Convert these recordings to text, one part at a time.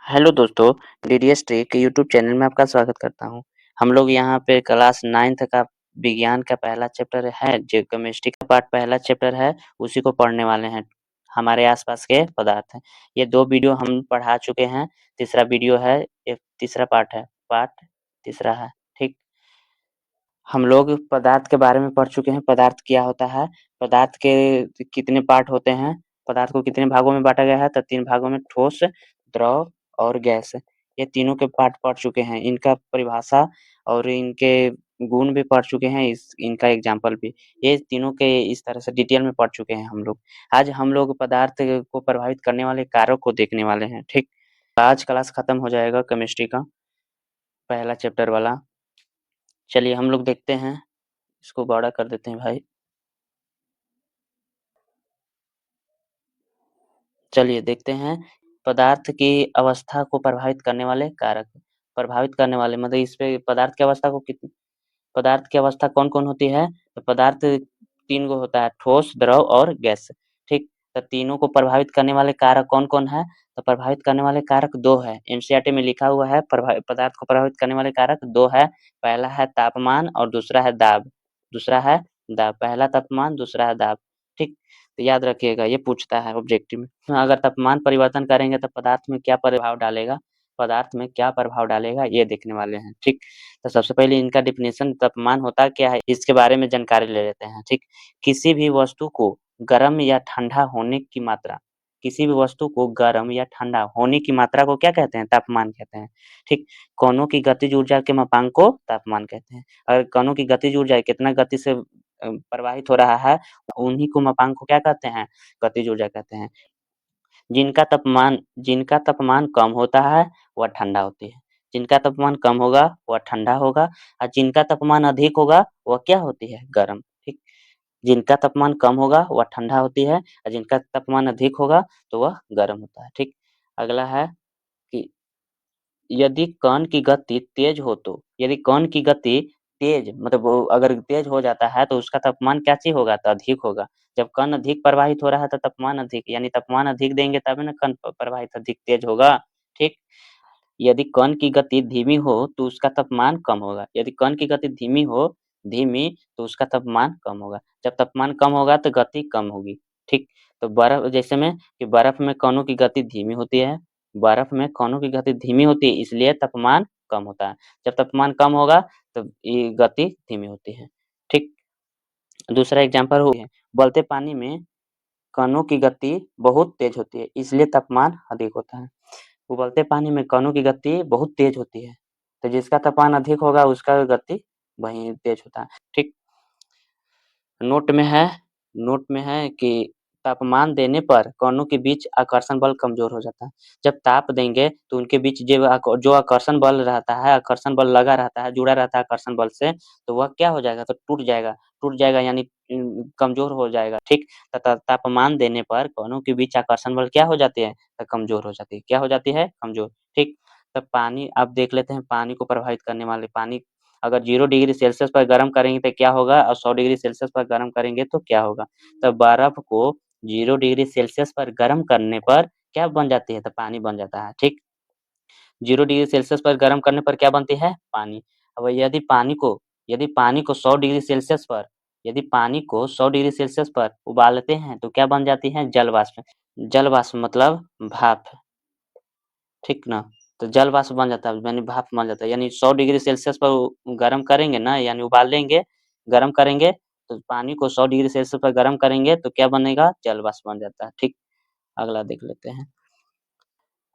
Hello दोस्तों, DDS trick YouTube channel में आपका स्वागत करता हूँ। हम लोग यहाँ पे क्लास 9th का विज्ञान का पहला चैप्टर है, जो केमिस्ट्री का पार्ट पहला चैप्टर है, उसी को पढ़ने वाले हैं। हमारे आसपास के पदार्थ हैं। ये 2 वीडियो हम पढ़ा चुके हैं, तीसरा वीडियो है, ये तीसरा पार्ट तीसरा है, ठीक? हम लोग पदार्थ के बारे में पढ़ चुके हैं, पदार्थ क्या होता है, पदार्थ के कितने पार्ट होते हैं, पदार्थ को कितने भागों में बाँटा गया है, तो 3 भागों में ठोस, द्रव और गैस। ये तीनों के पार्ट पढ़ चुके हैं, इनका परिभाषा और इनके गुण भी पढ़ चुके हैं, इनका एग्ज़ाम्पल भी। ये तीनों के इस तरह से डिटेल में पढ़ चुके हैं हम लोग। आज हम लोग पदार्थ को प्रभावित करने वाले कारक को देखने वाले हैं, ठीक? आज क्लास खत्म हो जाएगा केमिस्ट्री का, पहला चैप्टर वाला। चलिए हम लोग देखते हैं, इसको बड़ा कर देते हैं भाई। चलिए देखते हैं, पदार्थ की अवस्था को प्रभावित करने वाले कारक। प्रभावित करने वाले मतलब इस पे पदार्थ की अवस्था को पदार्थ की अवस्था कौन-कौन होती है? तो पदार्थ 3 गो होता है, ठोस, द्रव और गैस, ठीक? तो तीनों को प्रभावित करने वाले कारक कौन-कौन है? तो प्रभावित करने वाले कारक 2 है, एनसीईआरटी में लिखा हुआ है पदार्थ को प्रभावित करने वाले कारक 2 है, पहला है तापमान और दूसरा है दाब। पहला तापमान, दूसरा है दाब, ठीक? तो याद रखिएगा, ये पूछता है ऑब्जेक्टिव में। अगर तापमान परिवर्तन करेंगे तो पदार्थ में क्या प्रभाव डालेगा, ये देखने वाले हैं, ठीक? तो सबसे पहले इनका डेफिनेशन तापमान होता क्या है, इसके बारे में जानकारी ले लेते हैं, ठीक? किसी भी वस्तु को गर्म या ठंडा होने की मात्रा किसी भी वस्तु को गर्म या ठंडा होने की मात्रा को क्या कहते हैं? तापमान कहते हैं, ठीक? कणों की गतिज ऊर्जा के मापांक को तापमान कहते हैं। अगर कणों की गतिज ऊर्जा कितना गति से प्रवाहित हो रहा है, उन्हीं को मापांक को क्या कहते हैं? गतिज ऊर्जा कहते हैं। जिनका तापमान कम होता है, वह ठंडा होती है। जिनका तापमान कम होगा, वह ठंडा होगा और जिनका तापमान अधिक होगा, वह क्या होती है? गर्म, ठीक? जिनका तापमान कम होगा, वह ठंडा होती है और जिनका तापमान अधिक होगा, तो वह गर्म होता है, ठीक? अगला है कि यदि कण की गति तेज हो तो यदि कण की गति तेज मतलब वो अगर तेज हो जाता है तो उसका तापमान क्या चीज होगा? तो अधिक होगा। जब कण अधिक प्रवाहित हो रहा है तो तापमान अधिक यानी तापमान अधिक देंगे तभी ना कण प्रवाहित अधिक तेज होगा, ठीक? यदि कण की गति धीमी हो तो उसका तापमान कम होगा। यदि कण की गति धीमी तो उसका तापमान कम होगा। जब तापमान कम होगा तो गति कम होगी, ठीक? तो बर्फ जैसे में कि बर्फ में कणों की गति धीमी होती है। बर्फ में कणों की गति धीमी होती है इसलिए तापमान कम होता है। जब तापमान कम होगा तो ये गति धीमी होती है, ठीक? दूसरा एग्जांपल हो उबलते पानी में कणों की गति बहुत तेज होती है इसलिए तापमान अधिक होता है। उबलते पानी में कणों की गति बहुत तेज होती है, तो जिसका तापमान अधिक होगा उसका गति वही तेज होता है, ठीक? नोट में है कि तापमान देने पर कणों के बीच आकर्षण बल कमजोर हो जाता है। जब ताप देंगे तो उनके बीच जो आकर्षण बल रहता है, आकर्षण बल लगा रहता है, जुड़ा रहता है आकर्षण बल से, तो वह क्या हो जाएगा? तो टूट जाएगा यानी कमजोर हो जाएगा, ठीक? तथा तापमान देने पर कणों के बीच आकर्षण बल क्या हो जाती है? तो कमजोर हो जाती है। क्या हो जाती है? कमजोर, ठीक? तो पानी अब देख लेते हैं पानी को प्रभावित करने वाले पानी अगर 0 डिग्री सेल्सियस पर गर्म करेंगे तो क्या होगा और 100 डिग्री सेल्सियस पर गर्म करेंगे तो क्या होगा? तो बर्फ को 0 डिग्री सेल्सियस पर गर्म करने पर क्या बन जाती है? तो पानी बन जाता है, ठीक? 0 डिग्री सेल्सियस पर गर्म करने पर क्या बनती है? पानी। अब यदि पानी को 100 डिग्री सेल्सियस पर यदि पानी को 100 डिग्री सेल्सियस पर उबालते हैं तो क्या बन जाती है? जल वाष्प। जल वाष्प मतलब भाप, ठीक ना? तो जल वाष्प बन जाता है यानी भाप बन जाता है यानी 100 डिग्री सेल्सियस पर गरम करेंगे ना यानी उबालेंगे, गरम करेंगे तो पानी को 100 डिग्री सेल्सियस पर गरम करेंगे तो क्या बनेगा? जल वाष्प बन जाता है, ठीक? अगला देख लेते हैं।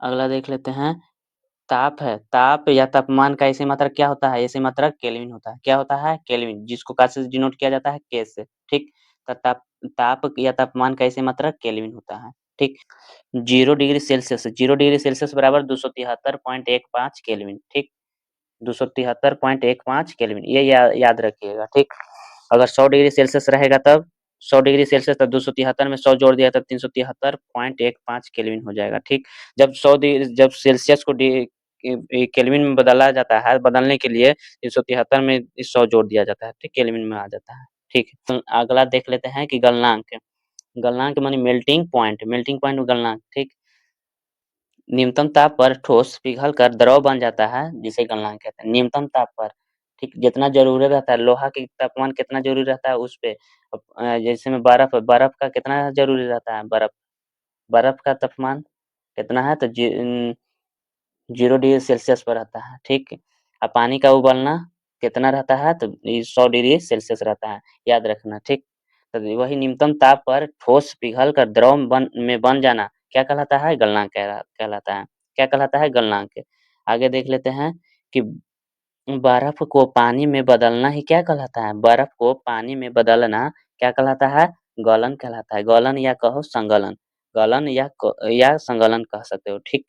अगला देख लेते हैं, ताप या तापमान का ऐसी मात्रक क्या होता है? ऐसी मात्रक केल्विन होता है। क्या होता है? केल्विन जिसको का से डिनोट किया जाता है के से, ठीक? तो ताप या तापमान का ऐसी मात्रक केल्विन होता है, ठीक? 0 डिग्री सेल्सियस बराबर 273.15 केल्विन, ठीक? 273.15 केल्विन ये याद रखिएगा, ठीक? अगर 100 डिग्री सेल्सियस रहेगा तब 100 डिग्री सेल्सियस तब 273 में 100 जोड़ दिया तब 373.15 केल्विन हो जाएगा, ठीक? जब सेल्सियस को केल्विन में बदला जाता है, बदलने के लिए 373 में 100 जोड़ दिया जाता है, ठीक? केल्विन में आ जाता है, ठीक? तो अगला देख लेते हैं कि गलनांक। गलनांक माने मेल्टिंग पॉइंट में गलनांक, ठीक? न्यूनतम ताप पर ठोस पिघलकर द्रव बन जाता है, जिसे गलनांक कहते हैं। न्यूनतम ताप पर, ठीक, जितना ज़रूरी रहता है, लोहा के तापमान कितना ज़रूरी रहता है उस पे। जैसे में बर्फ़, बर्फ़ का कितना ज़रूरी रहता है, बर्फ़, बर्फ़ का तापमान कितना है, तो 0 डिग्री सेल्सियस पर रहता है, ठीक। अब पानी का उबलना कितना रहता है, तो ये 100 डिग्री सेल्सियस रहता है, याद रखना, ठीक। तो वही न्यूनतम ताप पर ठोस पिघलकर द्रव बन जाना क्या कहलाता है, गलनांक कहलाता है। क्या कहलाता है, गलनांक। आगे देख लेते हैं कि बर्फ को पानी में बदलना ही क्या कहलाता है, बर्फ को पानी में बदलना क्या कहलाता है, गलन कहलाता है। गलन या कहो संगलन, गलन या संगलन कह सकते हो, ठीक।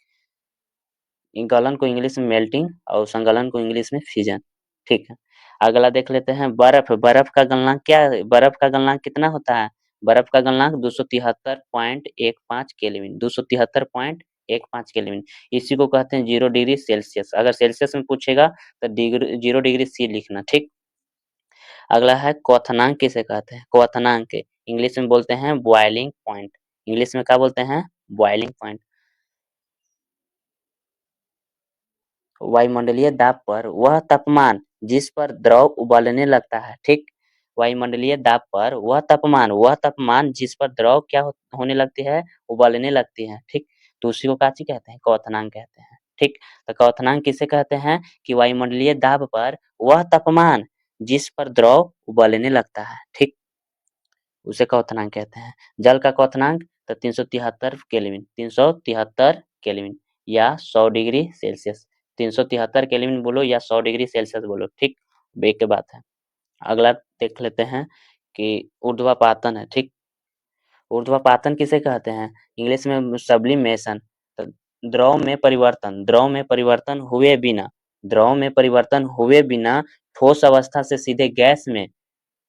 गलन को इंग्लिश में मेल्टिंग और संगलन को इंग्लिश में फ्यूजन, ठीक है। अगला देख लेते हैं बर्फ। बर्फ का गलनांक क्या है, बर्फ का गलनांक कितना होता है, बर्फ का गलनांक 273.15 केल्विन, 273.15 केल्विन। इसी को कहते हैं 0 डिग्री सेल्सियस। अगर सेल्सियस में पूछेगा तो 0 डिग्री सी लिखना, ठीक। अगला है क्वथनांक किसे कहते हैं, क्वथनांक इंग्लिश में बोलते हैं बॉइलिंग पॉइंट। इंग्लिश में क्या बोलते हैं, बॉइलिंग पॉइंट। वायुमंडलीय दाब पर वह तापमान जिस पर द्रव उबलने लगता है, ठीक। वायुमंडलीय दाब पर वह तापमान जिस पर द्रव क्या होने लगती है, उबलने लगती है, ठीक। तो उसी को काची कहते हैं, क्वथनांक कहते हैं, ठीक। तो क्वथनांक किसे कहते हैं कि वायुमंडलीय दाब पर वह तापमान जिस पर द्रव उबलने लगता है, ठीक, उसे क्वथनांक कहते हैं। जल का क्वथनांक तो 373 केल्विन, 373 केल्विन या 100 डिग्री सेल्सियस। 373 केल्विन बोलो या 100 डिग्री सेल्सियस बोलो, ठीक, एक ही बात है। अगला देख लेते हैं कि ऊर्ध्वापातन है, ठीक। ऊर्ध्वापातन किसे कहते हैं, इंग्लिश में सब्लिमेशन। तो द्रव में परिवर्तन हुए बिना ठोस अवस्था से सीधे गैस में,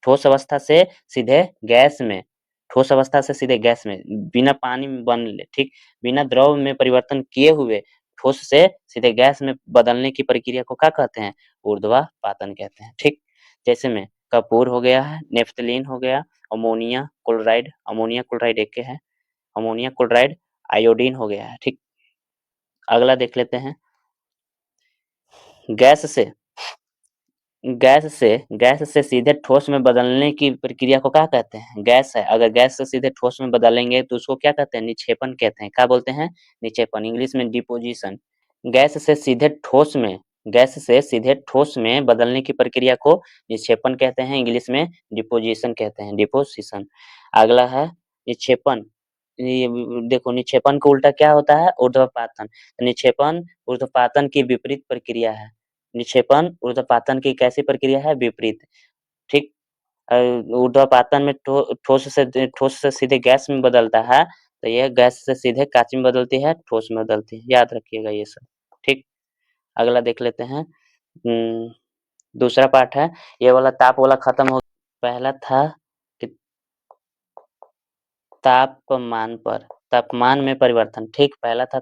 ठोस अवस्था से सीधे गैस में, ठोस अवस्था से सीधे गैस में, बिना पानी में बनले, ठीक, बिना द्रव में परिवर्तन किए हुए ठोस से सीधे गैस में बदलने की प्रक्रिया को क्या कहते हैं, ऊर्ध्वापातन कहते हैं, ठीक। जैसे में कपूर हो गया है, नेफ्थलीन हो गया, अमोनिया क्लोराइड एक है, अमोनिया क्लोराइड, आयोडीन हो गया है, ठीक। अगला देख लेते हैं गैस से गैस से सीधे ठोस में बदलने की प्रक्रिया को क्या कहते हैं, गैस है, अगर गैस से सीधे ठोस में बदलेंगे तो उसको क्या कहते हैं, निक्षेपण कहते हैं। क्या बोलते हैं, निक्षेपण, इंग्लिश में डिपोजिशन। गैस से सीधे ठोस में बदलने की प्रक्रिया को निक्षेपण कहते हैं, इंग्लिश में डिपोजिशन कहते हैं, डिपोजिशन। अगला है निक्षेपण। ये देखो, निक्षेपण का उल्टा क्या होता है, ऊर्ध्वपातन। तो निक्षेपण ऊर्ध्वपातन की विपरीत प्रक्रिया है। निक्षेपण ऊर्ध्वपातन की कैसी प्रक्रिया है, विपरीत, ठीक। ऊर्ध्वपातन में ठोस से सीधे गैस में बदलता है, तो यह गैस से सीधे कांच में बदलती है, ठोस में बदलती है, याद रखिएगा ये सब, ठीक। अगला देख लेते हैं। दूसरा पार्ट है, ये वाला ताप वाला खत्म हो। पहला था कि तापमान पर, तापमान में परिवर्तन, ठीक, पहला था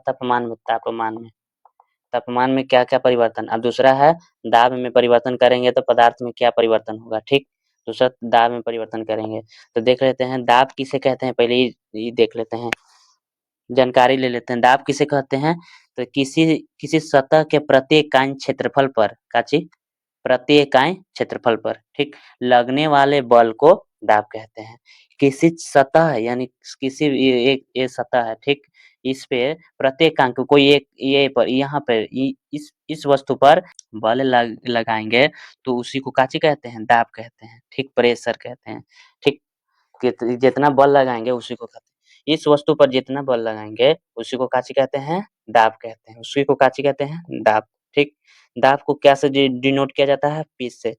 तापमान में क्या-क्या परिवर्तन। अब दूसरा है दाब में परिवर्तन करेंगे तो पदार्थ में क्या परिवर्तन होगा, ठीक। दूसरा दाब में परिवर्तन करेंगे, तो देख लेते हैं दाब किसे कहते हैं, पहले ये देख लेते हैं, जानकारी ले लेते हैं। दाब किसे कहते हैं, तो किसी किसी सतह के प्रति इकाई क्षेत्रफल पर, काची, प्रति इकाई क्षेत्रफल पर, ठीक, लगने वाले बल को दाब कहते हैं। किसी सतह यानी किसी एक ये सतह है, ठीक, इस पे प्रत्येक अंक कोई एक ये पर यहाँ पे इस वस्तु पर बल लगाएंगे तो उसी को काची कहते हैं, दाब कहते हैं, ठीक, प्रेशर कहते हैं, ठीक। जितना बल लगाएंगे उसी को कहते हैं, इस वस्तु पर जितना बल लगाएंगे उसी को काची कहते हैं, दाब कहते हैं, उसी को काची कहते हैं, दाब, ठीक। दाब को क्या से डिनोट किया जाता है, पी से।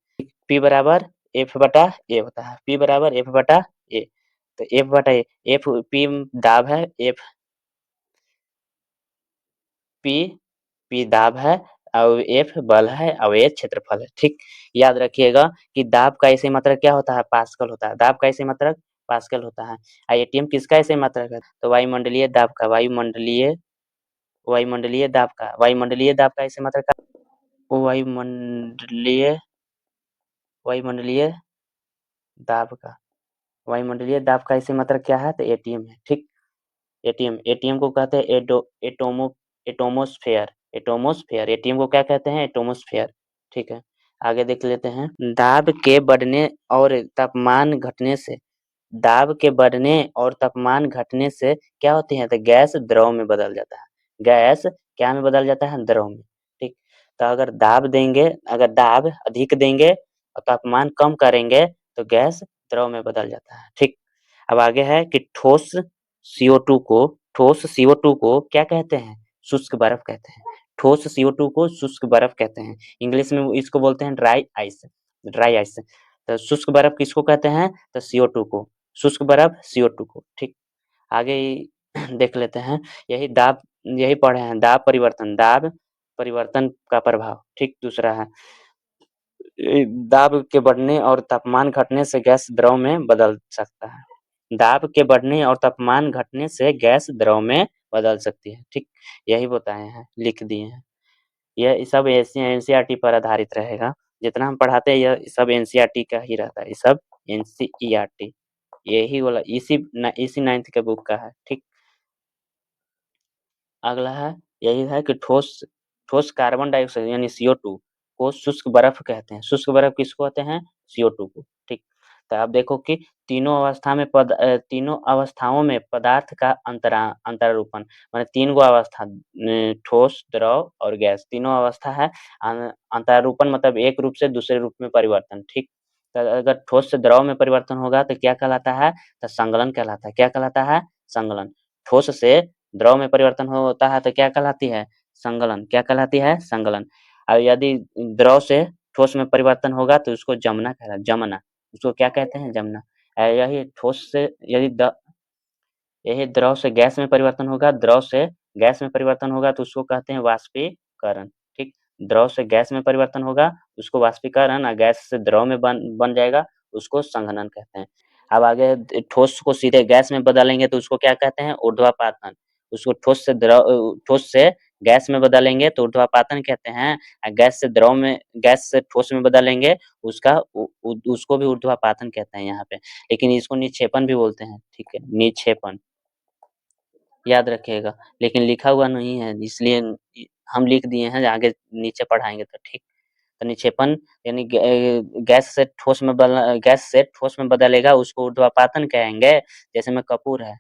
पी बराबर एफ बटा ए होता है, पी बराबर एफ बटा ए। तो एफ बटा ए, एफ पी दाब है, एफ पी पी दाब है और एफ बल है और ए क्षेत्रफल है, ठीक। याद रखिएगा कि दाब का ऐसे मात्रक क्या होता है, पास्कल होता है, दाब का ऐसे मात्रक पास्कल होता है। एटीएम किसका ऐसे मात्रक है, तो वायुमंडलीय दाब का, वायुमंडलीय दाब का ऐसे मात्रक का, वायुमंडलीय वायुमंडलीय दाब का, वायुमंडलीय दाब का ऐसे मात्रक क्या है, तो एटीएम है, ठीक। एटीएम को कहते हैं एटमॉस्फेयर, एटमॉस्फेयर, एटीएम को क्या कहते हैं? एटमॉस्फेयर। ठीक है, आगे देख लेते हैं। दाब के बढ़ने और तापमान घटने से, दाब के बढ़ने और तापमान घटने से क्या होती है? तो गैस द्रव में बदल जाता है। गैस क्या में बदल जाता है? द्रव में। ठीक, तो अगर दाब देंगे, अगर दाब अधिक देंगे और तापमान कम करेंगे तो गैस द्रव में बदल जाता है। ठीक, अब आगे है कि ठोस CO2 को, ठोस CO2 को क्या कहते हैं? शुष्क बर्फ कहते हैं। ठोस CO2 को शुष्क बर्फ कहते हैं। इंग्लिश में इसको बोलते हैं ड्राई आइस, ड्राई आइस। तो शुष्क बर्फ किसको कहते हैं? तो CO2 को, शुष्क बर्फ CO2 को। ठीक, आगे देख लेते हैं। यही दाब, यही पढ़े हैं, दाब परिवर्तन, दाब परिवर्तन का प्रभाव। ठीक, दूसरा है दाब के बढ़ने और तापमान घटने से गैस द्रव में बदल सकता है। दाब के बढ़ने और तापमान घटने से गैस द्रव में बदल सकती है। ठीक, यही बताए हैं, लिख दिए हैं। यह सब एनसीईआरटी पर आधारित रहेगा। जितना हम पढ़ाते हैं यह सब एनसीईआरटी का ही रहता है। ये सब एनसीईआरटी, यही वाला इसी 9th के बुक का है। ठीक, अगला है, यही है कि ठोस, ठोस कार्बन डाइऑक्साइड यानी CO2 को शुष्क बर्फ कहते हैं। शुष्क बर्फ किसको कहते हैं? CO2 को। ठीक, तो आप देखो कि तीनों अवस्थाओं में पदार्थ का अंतरारूपण, माने 3 गो अवस्था, ठोस, द्रव और गैस, तीनों अवस्था है। अंतरारूपण मतलब एक रूप से दूसरे रूप में परिवर्तन। ठीक, तो अगर ठोस से द्रव में परिवर्तन होगा तो क्या कहलाता है? तो संगलन कहलाता है। क्या कहलाता है? संगलन। ठोस से द्रव में परिवर्तन होता है तो क्या कहलाती है? संगलन। क्या कहलाती है? संगलन। और यदि द्रव से ठोस में परिवर्तन होगा तो उसको जमना, उसको क्या कहते हैं? जमना। यही ठोस से यदि यही द्रव से गैस में परिवर्तन होगा, द्रव से गैस में परिवर्तन होगा तो उसको कहते हैं वाष्पीकरण। ठीक, द्रव से गैस में परिवर्तन होगा उसको वाष्पीकरण, और गैस से द्रव में बन जाएगा उसको संघनन कहते हैं। अब आगे ठोस को सीधे गैस में बदलेंगे तो उसको क्या कहते हैं? ऊर्ध्वपातन। उसको ठोस से गैस में बदलेंगे तो ऊर्ध्वपातन कहते हैं। गैस से ठोस में बदलेंगे उसको भी ऊर्ध्वपातन कहते हैं यहाँ पे। लेकिन इसको निक्षेपण भी बोलते हैं। ठीक है, निक्षेपण याद रखिएगा, लेकिन लिखा हुआ नहीं है इसलिए हम लिख दिए हैं, आगे नीचे पढ़ाएंगे तो। ठीक, तो निक्षेपण यानी गैस से ठोस में बदलेगा उसको ऊर्ध्वपातन कहेंगे। जैसे में कपूर है,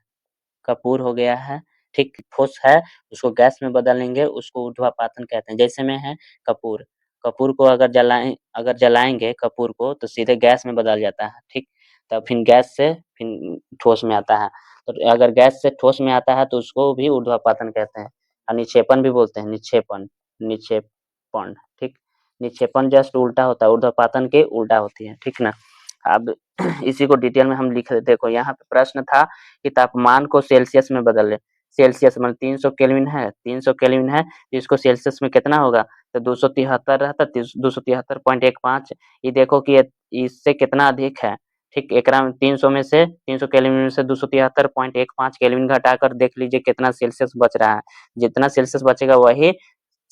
कपूर हो गया है, ठीक, ठोस है, उसको गैस में बदलेंगे उसको ऊर्ध्वपातन कहते हैं। जैसे में है कपूर, कपूर को अगर जलाएंगे कपूर को तो सीधे गैस में बदल जाता है। ठीक, तब फिर गैस से फिर ठोस में आता है। तो अगर गैस से ठोस में आता है तो उसको भी ऊर्ध्वपातन कहते हैं। और निक्षेपण भी बोलते हैं, निक्षेपण, निक्षेपण। ठीक, निक्षेपण जस्ट उल्टा होता है, ऊर्ध्वपातन के उल्टा होती है। ठीक ना। अब इसी को डिटेल में हम लिख रहे, देखो यहाँ पे प्रश्न था कि तापमान को सेल्सियस में बदल ले। सेल्सियस मतलब 300 केल्विन है, 300 केल्विन है, इसको सेल्सियस में कितना होगा? तो 273 रहता, 273.15। ये देखो कि इससे कितना अधिक है। ठीक, एकरा में 300 में से 300 केल्विन में से 273.15 केल्विन घटाकर देख लीजिए कितना सेल्सियस बच रहा है। जितना सेल्सियस बचेगा वही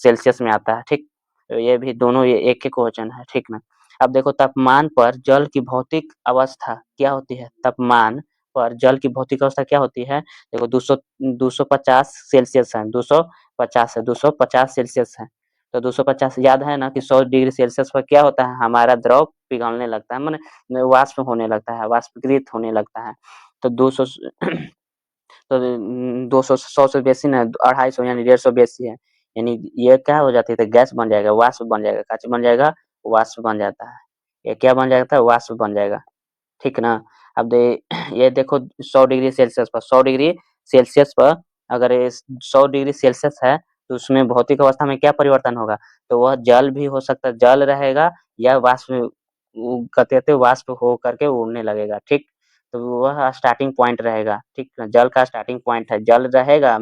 सेल्सियस में आता है। ठीक, तो ये भी दोनों ये एक ही क्वेश्चन है। ठीक ना। अब देखो तापमान पर जल की भौतिक अवस्था क्या होती है? तापमान पर जल की भौतिक अवस्था क्या होती है? देखो 250 सेल्सियस है, 250 है, 250 सेल्सियस है। तो 250 याद है ना कि 100 डिग्री सेल्सियस पर क्या होता है? हमारा द्रव पिघलने लगता है, माने वाष्प होने लगता है, वाष्पीकृत होने लगता है। तो 200 तो 200 100 से बेसी ना, 250 यानी 150 बेसी है, यानी ये क्या हो जाती है? तो गैस बन जाएगा, वाष्प बन जाएगा, काच बन जाएगा, वाष्प बन जाता है। ये क्या बन जाता है? वाष्प बन जाएगा। ठीक ना। अब ये देखो 100 डिग्री सेल्सियस पर, 100 डिग्री सेल्सियस पर अगर ये 100 डिग्री सेल्सियस है तो उसमें भौतिक अवस्था में क्या परिवर्तन होगा? तो वह जल भी हो सकता है, जल रहेगा या वाष्प, कहते वाष्प हो करके उड़ने लगेगा। ठीक, तो वह स्टार्टिंग पॉइंट रहेगा। ठीक ना, जल का स्टार्टिंग पॉइंट है, जल रहेगा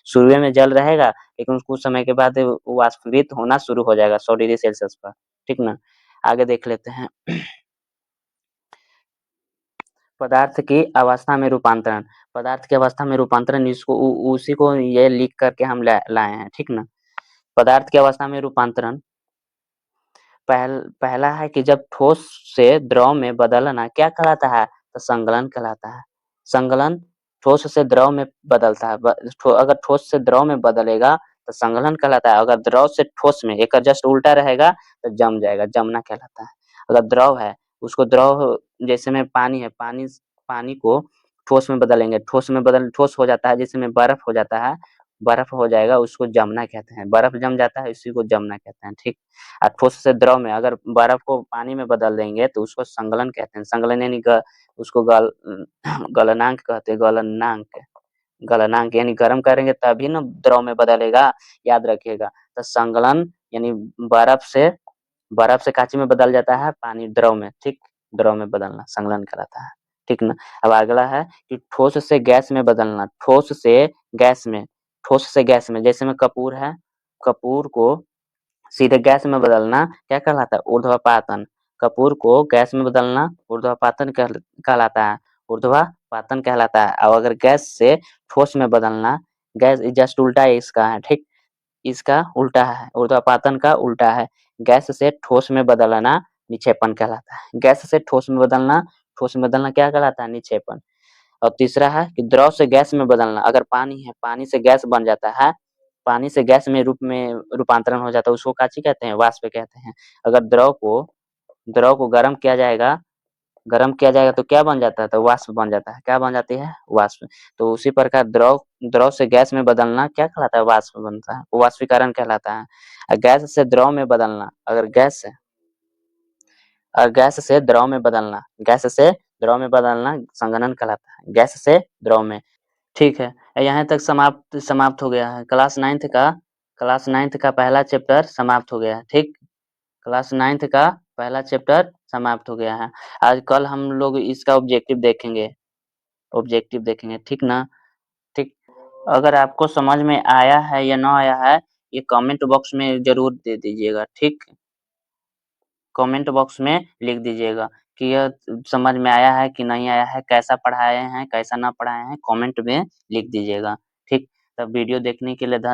शुरू में जल रहेगा, लेकिन कुछ समय के बाद वाष्पीकृत होना शुरू हो जाएगा 100 डिग्री सेल्सियस पर। ठीक ना, आगे देख लेते हैं। पदार्थ की अवस्था में रूपांतरण, पदार्थ की अवस्था में रूपांतरण, इसको उसी को ये लिख करके हम लाए हैं। ठीक ना। पदार्थ की अवस्था में रूपांतरण पहला है कि जब ठोस से द्रव में बदलना क्या कहलाता है? तो संगलन कहलाता है। संगलन ठोस से द्रव में बदलता है। अगर ठोस से द्रव में बदलेगा तो संघनन कहलाता है। अगर द्रव से ठोस में एक जस्ट उल्टा रहेगा तो जम जाएगा, जमना कहलाता है। अगर द्रव है उसको द्रव, जैसे में पानी है, पानी को ठोस में बदलेंगे, ठोस हो जाता है, जैसे में बर्फ हो जाता है, बर्फ हो जाएगा उसको जमना कहते हैं। बर्फ जम जाता है इसी को जमना कहते हैं, ठीक। और ठोस से द्रव में अगर बर्फ को पानी में बदल देंगे तो उसको संगलन कहते हैं। संगलन यानी उसको गलनांक कहते हैं, गलनांक यानी गर्म करेंगे तभी ना द्रव में बदलेगा, याद रखिएगा। तो संगलन यानी बर्फ से कांची में बदल जाता है, पानी द्रव में, ठीक। द्रव में बदलना संगलन कहलाता है, ठीक ना। अब अगला है कि ठोस से गैस में बदलना। ठोस से गैस में जैसे में कपूर है, कपूर को सीधे गैस में बदलना क्या कहलाता है? ऊर्ध्वपातन। कपूर को गैस में बदलना ऊर्ध्वपातन कहलाता है, ऊर्ध्वपातन कहलाता है। और अगर गैस से ठोस में बदलना, गैस जस्ट उल्टा है इसका, है ठीक, इसका उल्टा है, ऊर्ध्वपातन का उल्टा है। गैस से ठोस में बदलना निक्षेपण कहलाता है। गैस से ठोस में बदलना क्या कहलाता है? निक्षेपण। और तीसरा है कि द्रव से गैस में बदलना। अगर पानी है, पानी से गैस बन जाता है, पानी से गैस में रूपांतरण हो जाता है, उसको काची कहते हैं? वाष्प कहते हैं। अगर द्रव को गर्म किया जाएगा तो क्या बन जाता है? तो वाष्प बन जाता है। क्या बन जाती है? वाष्प। तो उसी प्रकार द्रव से गैस में बदलना क्या कहलाता है? वाष्प बनता है, वो वाष्पीकरण कहलाता है। गैस से द्रव में बदलना, गैस से द्रव में बदलना संघनन कहलाता है, गैस से द्रव में। ठीक है, यहाँ तक समाप्त हो गया है। क्लास नाइन्थ का पहला चैप्टर समाप्त हो गया है, ठीक। क्लास नाइन्थ का पहला चैप्टर समाप्त हो गया है। आज कल हम लोग इसका ऑब्जेक्टिव देखेंगे, ठीक ना। ठीक। अगर आपको समझ में आया है या ना आया है, ये कमेंट बॉक्स में जरूर दे दीजिएगा, ठीक। कमेंट बॉक्स में लिख दीजिएगा कि यह समझ में आया है कि नहीं आया है, कैसा पढ़ाए हैं, कैसा ना पढ़ाए हैं, कमेंट में लिख दीजिएगा, ठीक। तब वीडियो देखने के लिए धन्यवाद।